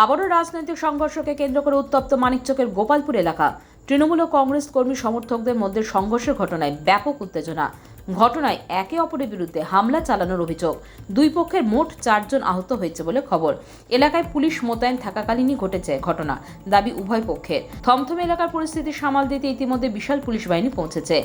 আবারও রাজনৈতিক সংঘর্ষকে কেন্দ্র করে উত্তপ্ত মানিকচকের গোপালপুর এলাকা। তৃণমূল ও কংগ্রেস কর্মী সমর্থকদের মধ্যে সংঘর্ষের ঘটনায় ব্যাপক উত্তেজনা। ঘটনায় একে অপরের বিরুদ্ধে হামলা চালানোর অভিযোগ। দুই পক্ষের মোট 4 জন আহত হয়েছে বলে খবর। এলাকায় পুলিশ মোতায়েন থাকাকালীনই ঘটেছে ঘটনা, দাবি উভয় পক্ষের। থমথমে এলাকার পরিস্থিতি সামাল দিতে ইতিমধ্যে বিশাল পুলিশ বাহিনী পৌঁছেছে।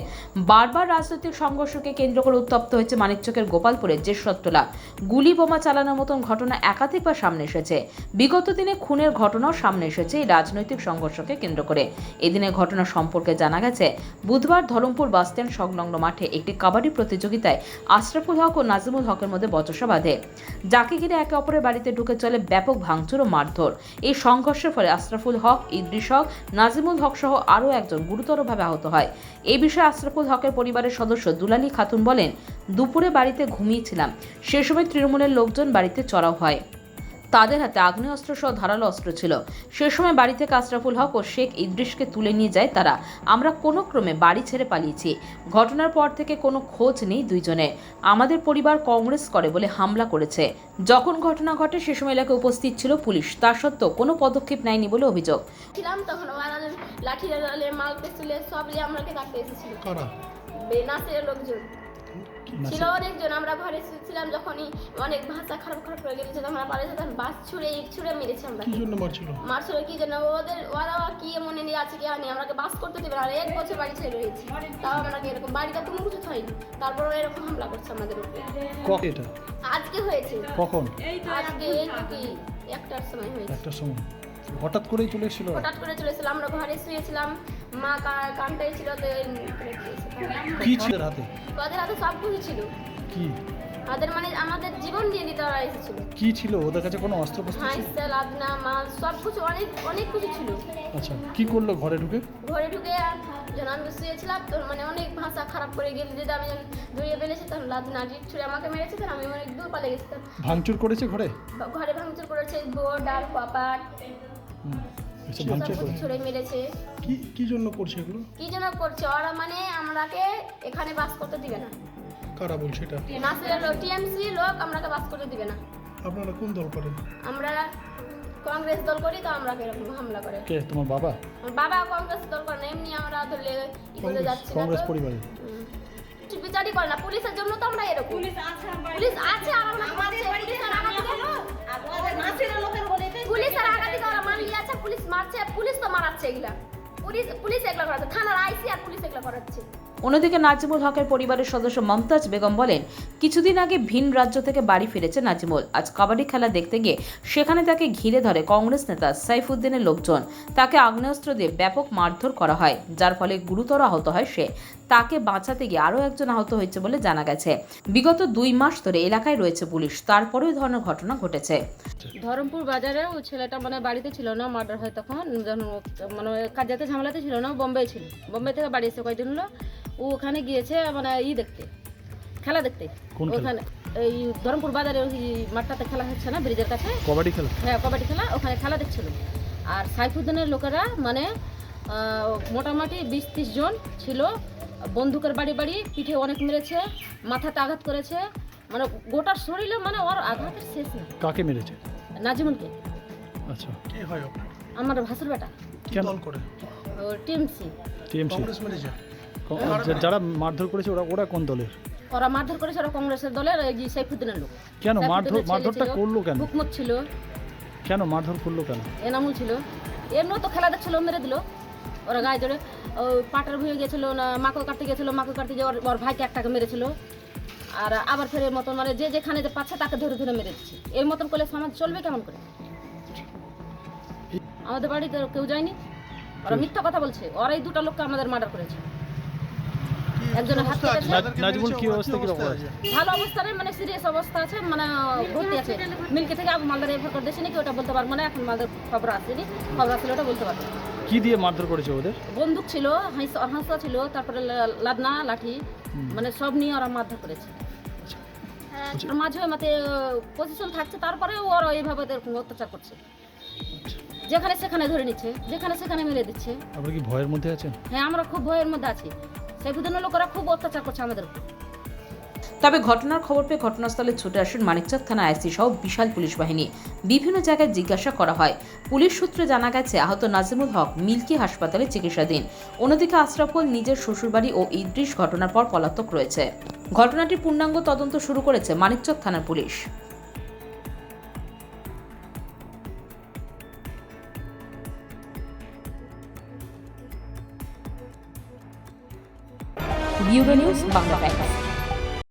বারবার রাজনৈতিক সংঘর্ষকে কেন্দ্র করে উত্তপ্ত হয়েছে মানিকচকের গোপালপুরের জেশরতলা। গুলি বোমা চালানোর মতন ঘটনা একাধিকবার সামনে এসেছে। বিগত দিনে খুনের ঘটনাও সামনে এসেছে এই রাজনৈতিক সংঘর্ষকে কেন্দ্র করে। এদিনের ঘটনা সম্পর্কে জানা গেছে, বুধবার ধরমপুর বাসস্ট্যান্ড সংলগ্ন মাঠে একটি কাবাডি প্রতিযোগিতায় আশরাফুল হক ও নাজিমুল হকের মধ্যে বচসা বাঁধে, যাকে ঘিরে একে অপরের বাড়িতে ঢুকে চলে ব্যাপক ভাঙচুর ও মারধর। এই সংঘর্ষের ফলে আশরাফুল হক, ইদ্রিস হক, নাজিমুল হক সহ আরও একজন গুরুতরভাবে আহত হয়। এই বিষয়ে আশরাফুল হকের পরিবারের সদস্য দুলালী খাতুন বলেন, দুপুরে বাড়িতে ঘুমিয়েছিলাম, সে সময় তৃণমূলের লোকজন বাড়িতে চড়াও হয়। তাদের হাতে আগ্নেয়াস্ত্র সহ ধারালো অস্ত্র ছিল। সে সময় বাড়ি থেকে আশরাফুল হক ও শেখ ইদ্রিসকে তুলে নিয়ে যায় তারা। আমরা কোনো ক্রমে বাড়ি ছেড়ে পালিয়েছি। ঘটনার পর থেকে কোনো খোঁজ নেই দুইজনের। আমাদের পরিবার কংগ্রেস করে বলে হামলা করেছে। যখন ঘটনা ঘটে সে সময় এলাকায় উপস্থিত ছিল পুলিশ, তা সত্ত্বেও কোনো পদক্ষেপ নেয়নি বলে অভিযোগ। তখন লাঠি মাল পেছলে সব নিয়ে আমাকে কাটতে এসেছিল। নাসিরের লোকজন ছিল অনেকজন। আমরা ঘরে ছিলাম, যখনই অনেক ভাষা খারাপ হয়ে গেছে, আমরা পালিয়েছি, তখন বাস ছুড়ে মেরেছি। আমরা কি জন্য মারছিল কি জন্য ওরা কি মনে নিয়ে আছে কি আনি, আমাকে বাস করতে দেবে আর 1 বছর বাড়ি ছেড়ে রয়েছি, তাও আমাকে এরকম বাড়িতে কোনো কিছু হয়নি, তারপর এরকম হামলা করছে আমাদের উপরে। আজকে হয়েছে। কখন? আজকে কি 1টার সময় হয়েছে। 1টার সময় হঠাৎ করে চলে এসেছিল। আমরা ঘরে শুয়েছিলাম, মা কানটাই ছিল। কি ছিল হাতে? ওদের হাতে সব কিছু ছিল। কি ওদের মানে আমাদের জীবন দিয়ে দিতে ওরা এসেছিল। কি ছিল ওদের কাছে? কোনো অস্ত্র ফস্ত্র ছিল? হাইসেল, আদনা, মাল সব কিছু অনেক কিছু ছিল। আচ্ছা, কি করলো ঘরে ঢুকে? যখন আমি শুয়েছিলাম তো মানে অনেক ভাষা খারাপ করে গেল, যদি আমি ধরিয়ে ফেলেছি তখন লাদনা ছুড়ে আমাকে মেরেছে, তখন আমি অনেক দূর পালিয়ে গেছি। ভাঙচুর করেছে ঘরে ভাঙচুর করেছে, বোর্ড আর কপাট ছুড়ে মেরেছে। কি জন্য করছে এগুলো? কি জন্য করছে ওরা মানে আমরাকে এখানে বাস করতে দিবে না। কারা বলছে এটা? নাসিরের টিএমসি লোক আমরাকে বাস করতে দিবে না। আপনারা কোন দল করেন? আমরা কংগ্রেস দল করি, তো আমরা এরকম হামলা করে। কে তোমার বাবা? আমার বাবা কংগ্রেস দল করে না, এমনি আমরা ধরলে ই করে যাচ্ছি না। কংগ্রেস পরিবারে বিচারই করে না, পুলিশের জন্য তো আমরা এরকম। পুলিশ আছে আর আমরা মারছে, পুলিশ আর আগাতে ওরা মানলি আছে, পুলিশ মারছে, পুলিশ তো মারাচ্ছে এগুলা। পুলিশ এগুলা করাচ্ছে, থানার আইসি আর পুলিশ এগুলা করাচ্ছে। অন্যদিকে নাজিমুল হকের পরিবারের সদস্য মমতাজ বেগম বলেন, কিছুদিন আগে ভিন রাজ্য থেকে বাড়ি ফিরেছে নাজিমুল। আজ কাবাডি খেলা দেখতে গিয়ে সেখানে তাকে ঘিরে ধরে কংগ্রেস নেতা সাইফুদ্দিনের লোকজন। তাকে আগ্নেয়াস্ত্র দিয়ে ব্যাপক মারধর করা হয়, যার ফলে গুরুতর আহত হয় সে। তাকে বাঁচাতে গিয়ে আরও একজন আহত হয়েছে বলে জানা গেছে। বিগত 2 মাস ধরে এলাকায় রয়েছে পুলিশ, তারপরেও এই ধরনের ঘটনা ঘটেছে। ধরমপুর বাজারে ওই ছেলেটা মানে বাড়িতে ছিল না, মার্ডার হয় তখন, মানে কাজেতে ঝামেলাতে ছিল না, বোম্বে ছিল। বোম্বে থেকে বাড়ি এসে কয়েকদিন হলো ও ওখানে গিয়েছে মানে দেখতে, খেলা দেখতে। ওখানে এই ধরমপুর বাজারে ওই মাঠটাতে খেলা হচ্ছে না, ব্রিজের কাছে কবাডি খেলা। হ্যাঁ, কবাডি খেলা, ওখানে খেলা দেখছিল। আর সাইফুদ্দিনের লোকেরা মানে মোটামুটি 20-30 জন ছিল, বন্দুকের বাড়ি পিঠে অনেক মেরেছে, মাথাতে আঘাত করেছে, মানে গোটা শরীরে মানে ওর আঘাতের শেষ নেই। কাকে মেরেছে? নাজিমুলকে। আচ্ছা, কে হয় আপনার? আমার ভাসুর বেটা। কেন দল করে? ও টিএমসি। কংগ্রেস মেরেছে। যারা মারধর করেছে ওরা কোন দলের? ওরা মারধর করেছে, ওরা কংগ্রেসের দলের এই সাইফুদ্দিনের লোক। কেন মারধরটা করলো কেন? হুকমত ছিল। কেন মারধর করলো কেন? এনামুল ছিল, এমনিও তো খেলা দেখছিল, মেরে দিল। ওরা গায়ে ধরে পাটার ভুয়ে গেছিল না, মাকো কাটতে গেছিল, মাকো কাটতে গিয়ে ওর ভাইকে একটাকে মেরেছিল। আর আবার ফের এর মতন মানে যে যেখানে যে পাচ্ছে তাকে ধরে মেরে দিচ্ছে। এর মতন করলে সমাজ চলবে কেমন করে? আমাদের বাড়িতে কেউ যায়নি, ওরা মিথ্যা কথা বলছে। ওরা এই 2টা লোককে আমাদের মার্ডার করেছে। একজনের হাত কেটেছে। নাজিমুল কি অবস্থা, কি রকম আছে? ভালো অবস্থা নেই, মানে সিরিয়াস অবস্থা আছে, মানে ভর্তি আছে। মিলকে থেকে আবু মালদার এফআর করে দিয়েছে নাকি ওটা বলতে পারবো না, এখন মালদার খবর আসেনি, খবর আসলে ওটা বলতে পারবো। কি দিয়ে মারধর করেছে ওদের? বন্দুক ছিল, হাঁসা ছিল, তারপরে লাদনা, লাঠি, মানে সব নিয়ে ওরা মারধর করেছে। মাঝে মাঝে পজিশন থাকছে, তারপরে ওরা এইভাবে অত্যাচার করছে, যেখানে সেখানে ধরে নিচ্ছে, যেখানে সেখানে মেরে দিচ্ছে। আপনারা কি ভয়ের মধ্যে আছেন? হ্যাঁ, আমরা খুব ভয়ের মধ্যে আছি। সাইফুদ্দিনের লোকেরা খুব অত্যাচার করছে আমাদের উপর। তবে ঘটনার খবর পেয়ে ঘটনাস্থলে ছুটে আসেন মানিকচক থানা আইসি সহ বিশাল পুলিশ বাহিনী। বিভিন্ন জায়গায় জিজ্ঞাসা করা হয়। পুলিশ সূত্রে জানা গেছে আহত নাজিমুল হক মিল্কি হাসপাতালে চিকিৎসাধীন। অন্যদিকে আশরাফুল নিজের শ্বশুরবাড়ি ও ইদ্রিস ঘটনার পর পলাতক রয়েছে। ঘটনাটির পূর্ণাঙ্গ তদন্ত শুরু করেছে মানিকচক থানার police. Bureau news Bangla Times.